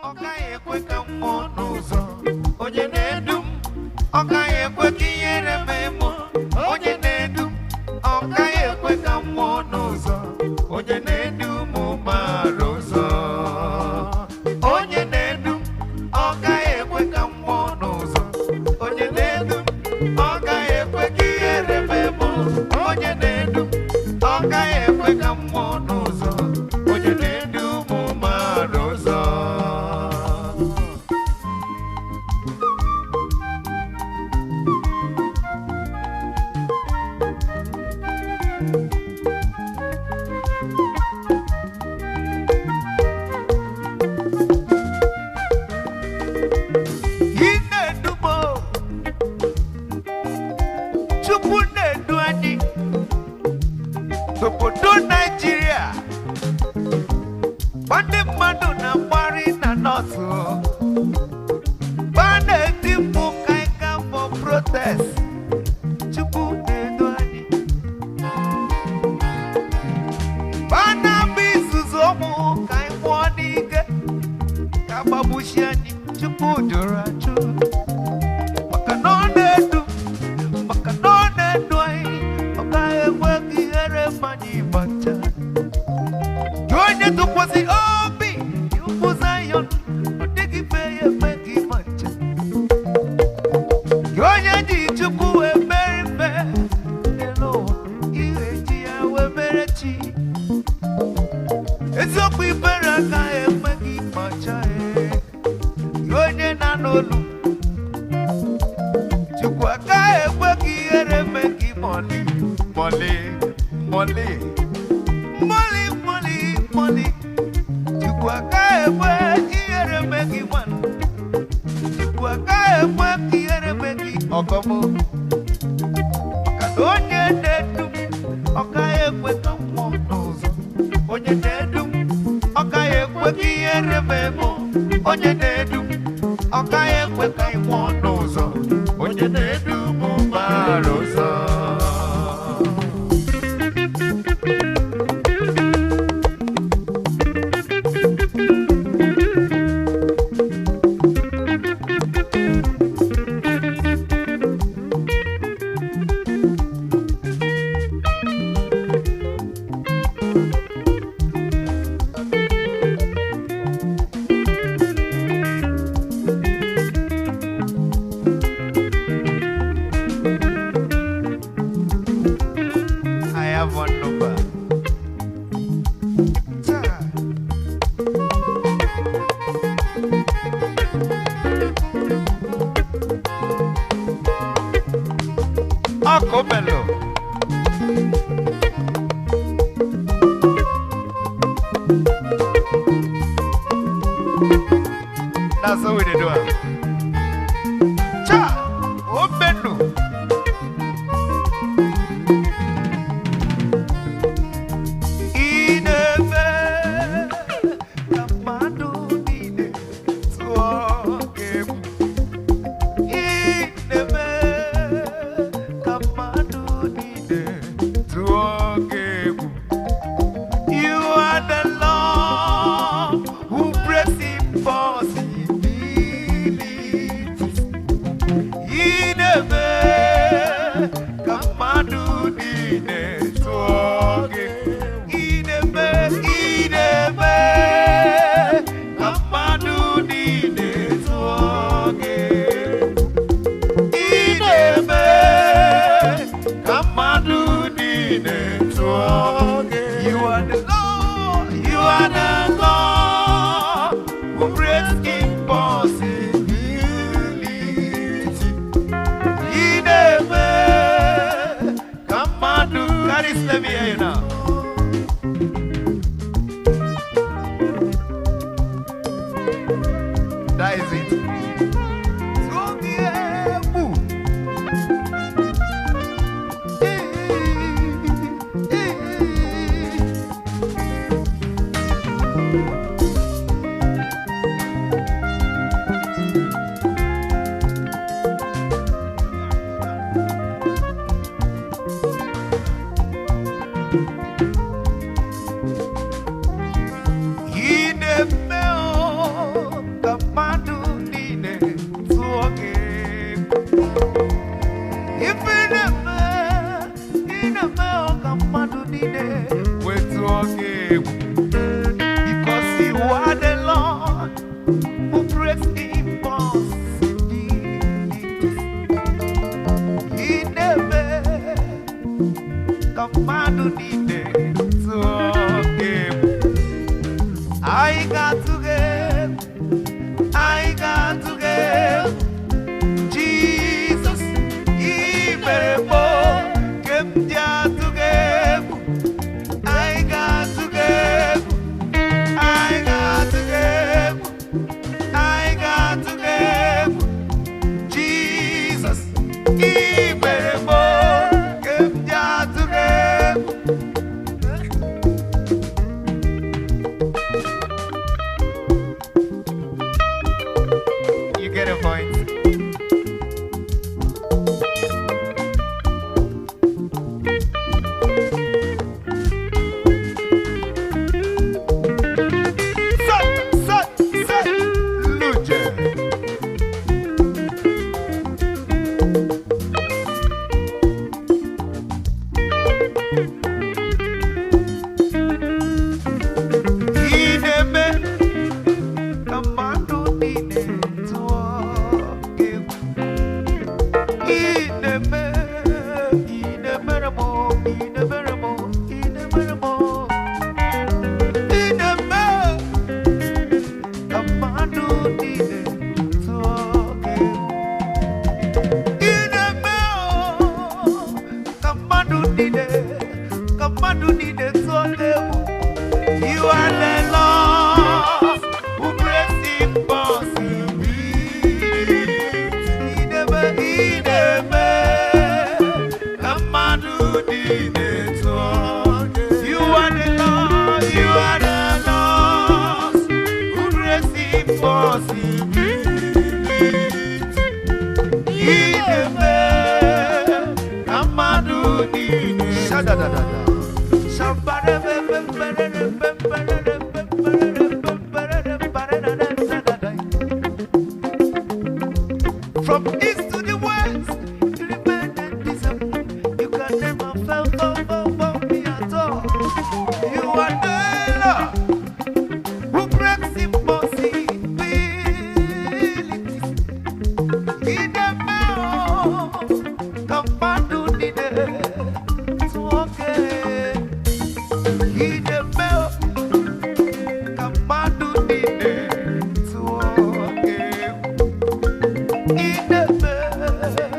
Ogaghi Ekwe ka mmụọ n'ụzọ onye na-edu m Ogaghi Ekwe ka ihere mee m onye na-edu m Ogaghi Ekwe ka mmụọ n'ụzọ onye na-edu m mara ụzọ onye na-edu m Ogaghi Ekwe ka mmụọ n'ụzọ onye na-edu m Ogaghi Ekwe ka ihere mee m onye na-edu m Ogaghi Ekwe ka mmụọ n'ụzọ onye na-edu m mara ụzọ. Obodo Nigeria ndị mmadụ na-agbari na nọtụ ba na-eti mkpu ka anyị ga for protest Chukwu na-edu anyị ba na-agba izuzu ụmụ ka anyị nwụọ n'ike ka gbagbuchi anyị Chukwu jụrụ ajụ maka na ọ na-edu anyị Ogaghi Ekwe ka ihere mmanya ịgbacha onye tụkwasị obi ukwu Zion ọ dịghị ife ya eme ka ịgbacha onye ji Chukwu wee mere mfe n'elu ụwa ihe ji ya wee mere chi eziokwu ibere agaghị eme ka ịgbacha onye na n'olu Chukwu agaghị ekwe ka ihere eme ka ịmọli Molly. Chukwu agaghị ekwe ihere mee gị nwanne. Chukwu agaghị ekwe ka ihere mee gị ọgọmọ. Maka na onye na-edu m ọgaghị ekwe ka m nwụọ n'ụzọ. Onye na-edu m ọgaghị ekwe ka ihere mee m. Onye na-edu m ọgaghị ekwe ka ị nwụọ n'ụzọ. Onye na-edu m mara ụzọ. Bello. That's how we do it. Cha, Bello. You are the Lord who breaks in From east to the west, you remain invisible. You can never fail me at all. You are the Lord who breaks impossibilities. In the middle, come to the to okay. In the middle, come to the to okay. In the middle.